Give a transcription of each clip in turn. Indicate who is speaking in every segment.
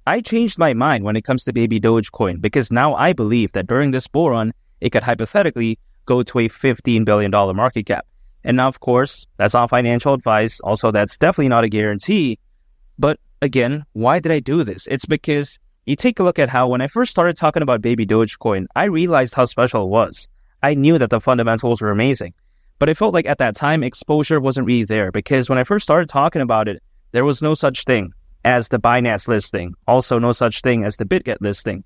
Speaker 1: I changed my mind when it comes to baby Dogecoin because now I believe that during this bull run, it could hypothetically go to a $15 billion market cap. And now, of course, that's not financial advice. Also, that's definitely not a guarantee. But again, why did I do this? It's because you take a look at how when I first started talking about baby Dogecoin, I realized how special it was. I knew that the fundamentals were amazing. But I felt like at that time, exposure wasn't really there because when I first started talking about it, there was no such thing as the Binance listing. Also, no such thing as the BitGet listing.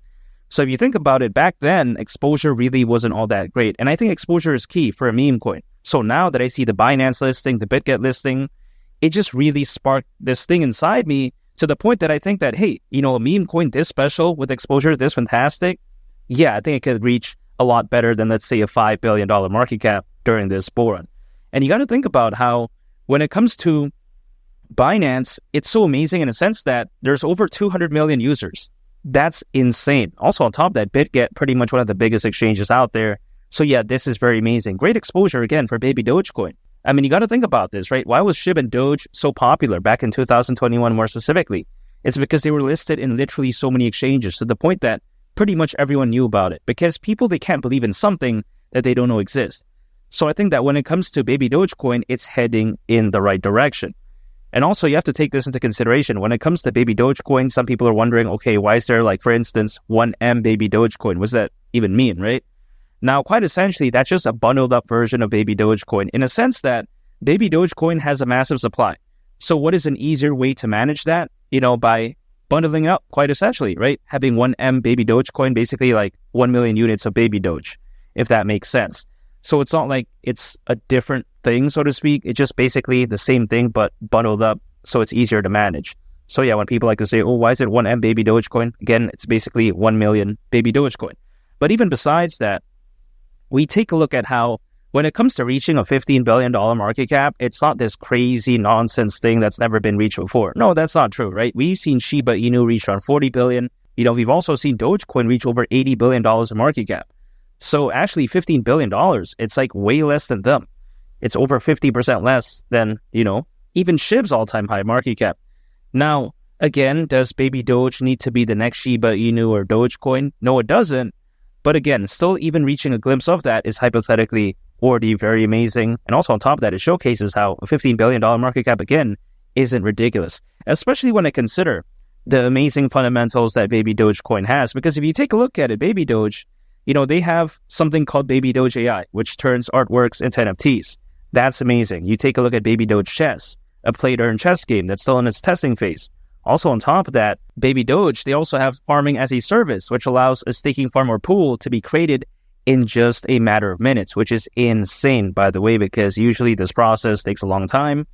Speaker 1: So if you think about it, back then, exposure really wasn't all that great. And I think exposure is key for a meme coin. So now that I see the Binance listing, the BitGet listing, it just really sparked this thing inside me to the point that I think that, hey, a meme coin this special with exposure this fantastic, yeah, I think it could reach a lot better than, let's say, a $5 billion market cap during this bull run. And you got to think about how when it comes to Binance, it's so amazing in a sense that there's over 200 million users. That's insane. Also on top of that, BitGet, pretty much one of the biggest exchanges out there. So yeah, this is very amazing. Great exposure again for baby Dogecoin. I mean, you got to think about this, right? Why was SHIB and Doge so popular back in 2021 more specifically? It's because they were listed in literally so many exchanges to the point that pretty much everyone knew about it because people, they can't believe in something that they don't know exists. So I think that when it comes to baby Dogecoin, it's heading in the right direction. And also, you have to take this into consideration. When it comes to baby Dogecoin, some people are wondering, okay, why is there, like, for instance, 1M baby Dogecoin? What does that even mean, right? Now, quite essentially, that's just a bundled up version of baby Dogecoin in a sense that baby Dogecoin has a massive supply. So what is an easier way to manage that? By bundling up, quite essentially, right? Having 1M baby Dogecoin, basically like 1 million units of baby Doge, if that makes sense. So it's not like it's a different thing, so to speak. It's just basically the same thing, but bundled up, so it's easier to manage. So yeah, when people like to say, oh, why is it 1M baby Dogecoin? Again, it's basically 1 million baby Dogecoin. But even besides that, we take a look at how when it comes to reaching a $15 billion market cap, it's not this crazy nonsense thing that's never been reached before. No, that's not true, right? We've seen Shiba Inu reach around 40 billion. We've also seen Dogecoin reach over $80 billion in market cap. So actually $15 billion, it's like way less than them. It's over 50% less than, even SHIB's all-time high market cap. Now, again, does baby Doge need to be the next Shiba Inu or Dogecoin? No, it doesn't. But again, still even reaching a glimpse of that is hypothetically already very amazing. And also on top of that, it showcases how a $15 billion market cap, again, isn't ridiculous. Especially when I consider the amazing fundamentals that baby Dogecoin has. Because if you take a look at it, baby Doge, they have something called Baby Doge AI, which turns artworks into NFTs. That's amazing. You take a look at Baby Doge Chess, a play-to-earn chess game that's still in its testing phase. Also on top of that, Baby Doge, they also have farming as a service, which allows a staking farm or pool to be created in just a matter of minutes, which is insane, by the way, because usually this process takes a long time,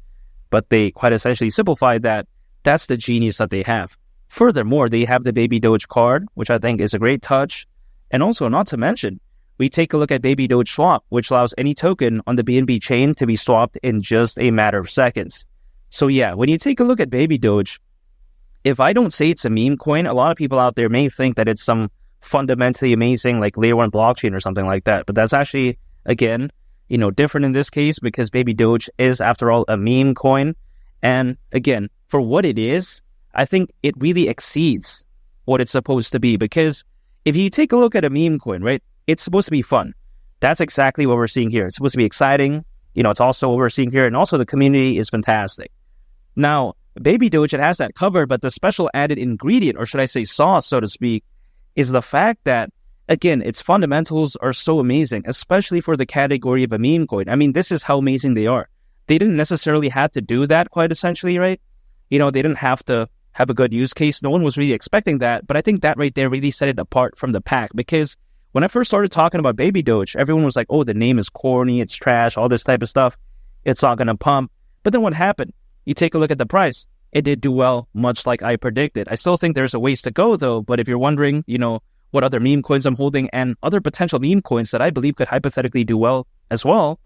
Speaker 1: but they quite essentially simplified that. That's the genius that they have. Furthermore, they have the Baby Doge card, which I think is a great touch. And also, not to mention, we take a look at Baby Doge Swap, which allows any token on the BNB chain to be swapped in just a matter of seconds. So yeah, when you take a look at Baby Doge, if I don't say it's a meme coin, a lot of people out there may think that it's some fundamentally amazing, like layer 1 blockchain or something like that. But that's actually, again, different in this case because Baby Doge is, after all, a meme coin. And again, for what it is, I think it really exceeds what it's supposed to be because if you take a look at a meme coin, right, it's supposed to be fun. That's exactly what we're seeing here. It's supposed to be exciting. It's also what we're seeing here. And also the community is fantastic. Now, Baby Doge, it has that covered, but the special added ingredient, or should I say sauce, so to speak, is the fact that, again, its fundamentals are so amazing, especially for the category of a meme coin. I mean, this is how amazing they are. They didn't necessarily have to do that, quite essentially, right? They didn't have to have a good use case. No one was really expecting that, but I think that right there really set it apart from the pack because when I first started talking about Baby Doge, everyone was like, oh, the name is corny, it's trash, all this type of stuff. It's not going to pump. But then what happened? You take a look at the price. It did do well, much like I predicted. I still think there's a ways to go, though. But if you're wondering, what other meme coins I'm holding and other potential meme coins that I believe could hypothetically do well as well,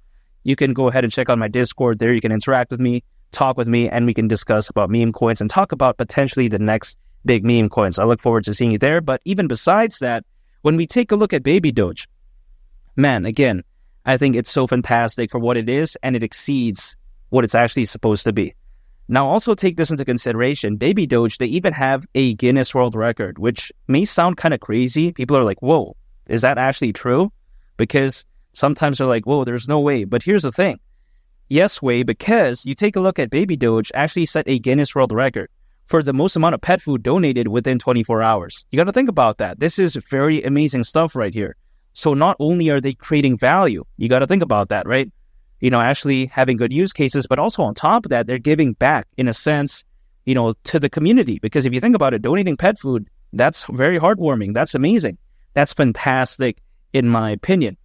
Speaker 1: you can go ahead and check out my Discord there. You can interact with me, talk with me, and we can discuss about meme coins and talk about potentially the next big meme coins. I look forward to seeing you there. But even besides that, when we take a look at Baby Doge, man, again, I think it's so fantastic for what it is, and it exceeds what it's actually supposed to be. Now, also take this into consideration. Baby Doge, they even have a Guinness World Record, which may sound kind of crazy. People are like, whoa, is that actually true? Because sometimes they're like, whoa, there's no way. But here's the thing. Yes way, because you take a look at Baby Doge actually set a Guinness World Record for the most amount of pet food donated within 24 hours. You got to think about that. This is very amazing stuff right here. So not only are they creating value, you got to think about that, right? Actually having good use cases, but also on top of that, they're giving back in a sense, to the community. Because if you think about it, donating pet food, that's very heartwarming. That's amazing. That's fantastic, in my opinion.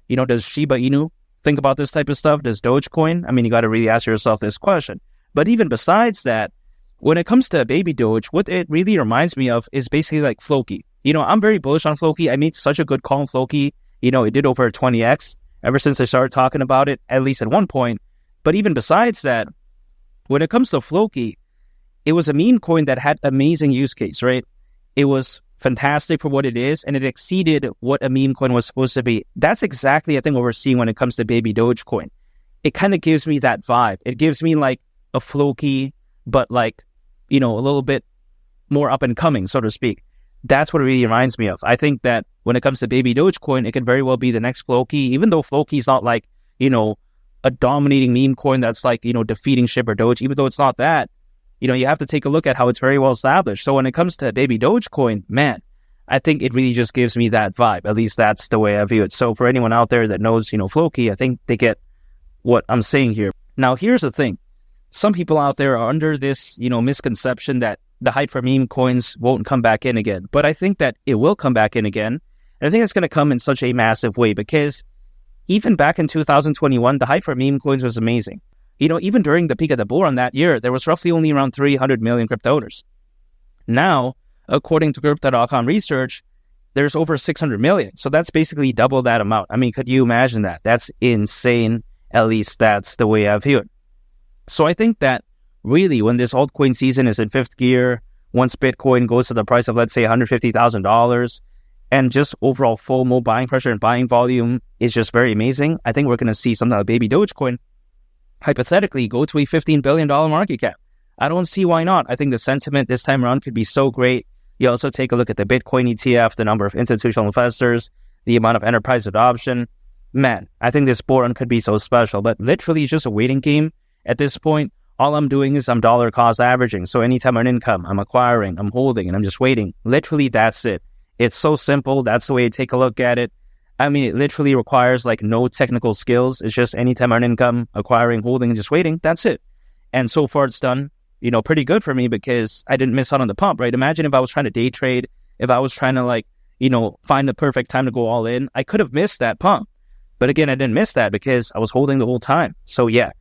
Speaker 1: Does Shiba Inu think about this type of stuff? Does Dogecoin? I mean, you got to really ask yourself this question. But even besides that, when it comes to Baby Doge, what it really reminds me of is basically like Floki. I'm very bullish on Floki. I made such a good call on Floki. It did over 20x ever since I started talking about it, at least at one point. But even besides that, when it comes to Floki, it was a meme coin that had amazing use case, right? It was fantastic for what it is, and it exceeded what a meme coin was supposed to be. That's exactly, I think, what we're seeing when it comes to Baby Dogecoin. It kind of gives me that vibe. It gives me like a Floki, but like, a little bit more up and coming, so to speak. That's what it really reminds me of. I think that when it comes to Baby Dogecoin, it could very well be the next Floki, even though Floki's not like, a dominating meme coin that's like, defeating SHIB or Doge, even though it's not that. You have to take a look at how it's very well established. So when it comes to Baby Dogecoin, man, I think it really just gives me that vibe. At least that's the way I view it. So for anyone out there that knows, Floki, I think they get what I'm saying here. Now, here's the thing. Some people out there are under this, misconception that the hype for meme coins won't come back in again. But I think that it will come back in again. And I think it's going to come in such a massive way because even back in 2021, the hype for meme coins was amazing. Even during the peak of the bull run that year, there was roughly only around 300 million crypto owners. Now, according to Crypto.com research, there's over 600 million. So that's basically double that amount. I mean, could you imagine that? That's insane. At least that's the way I view it. So I think that really when this altcoin season is in fifth gear, once Bitcoin goes to the price of, let's say, $150,000, and just overall FOMO buying pressure and buying volume is just very amazing, I think we're going to see something like Baby Dogecoin hypothetically go to a $15 billion market cap. I don't see why not. I think the sentiment this time around could be so great. You also take a look at the Bitcoin ETF, the number of institutional investors, the amount of enterprise adoption. Man, I think this bull run could be so special, but literally it's just a waiting game. At this point, all I'm doing is I'm dollar cost averaging. So anytime I earn income, I'm acquiring, I'm holding, and I'm just waiting. Literally, that's it. It's so simple. That's the way to take a look at it. I mean, it literally requires like no technical skills. It's just anytime I earn income, acquiring, holding, and just waiting. That's it. And so far it's done, pretty good for me because I didn't miss out on the pump, right? Imagine if I was trying to day trade, if I was trying to find the perfect time to go all in, I could have missed that pump. But again, I didn't miss that because I was holding the whole time. So yeah,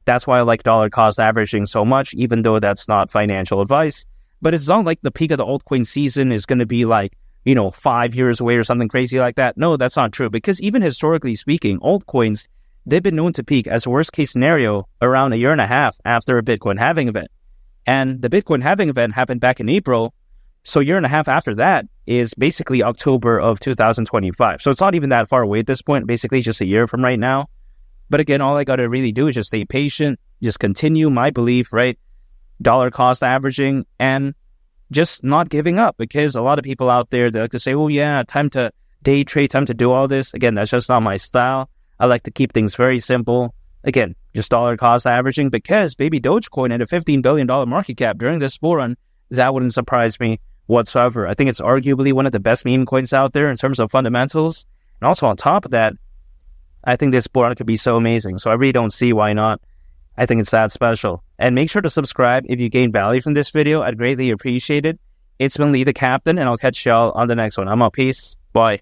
Speaker 1: that's why I like dollar cost averaging so much, even though that's not financial advice. But it's not like the peak of the altcoin season is going to be like, 5 years away or something crazy like that. No, that's not true. Because even historically speaking, altcoins, they've been known to peak as a worst case scenario around a year and a half after a Bitcoin halving event. And the Bitcoin halving event happened back in April. So a year and a half after that is basically October of 2025. So it's not even that far away at this point, basically just a year from right now. But again, all I got to really do is just stay patient, just continue my belief, right? Dollar cost averaging and just not giving up, because a lot of people out there, they like to say, oh yeah, time to day trade, time to do all this. Again, that's just not my style. I like to keep things very simple. Again, just dollar cost averaging, because Baby Dogecoin at a $15 billion market cap during this bull run, that wouldn't surprise me whatsoever. I think it's arguably one of the best meme coins out there in terms of fundamentals. And also on top of that, I think this bull run could be so amazing. So I really don't see why not. I think it's that special. And make sure to subscribe if you gain value from this video. I'd greatly appreciate it. It's been Lee the Captain, and I'll catch y'all on the next one. I'm out. Peace. Bye.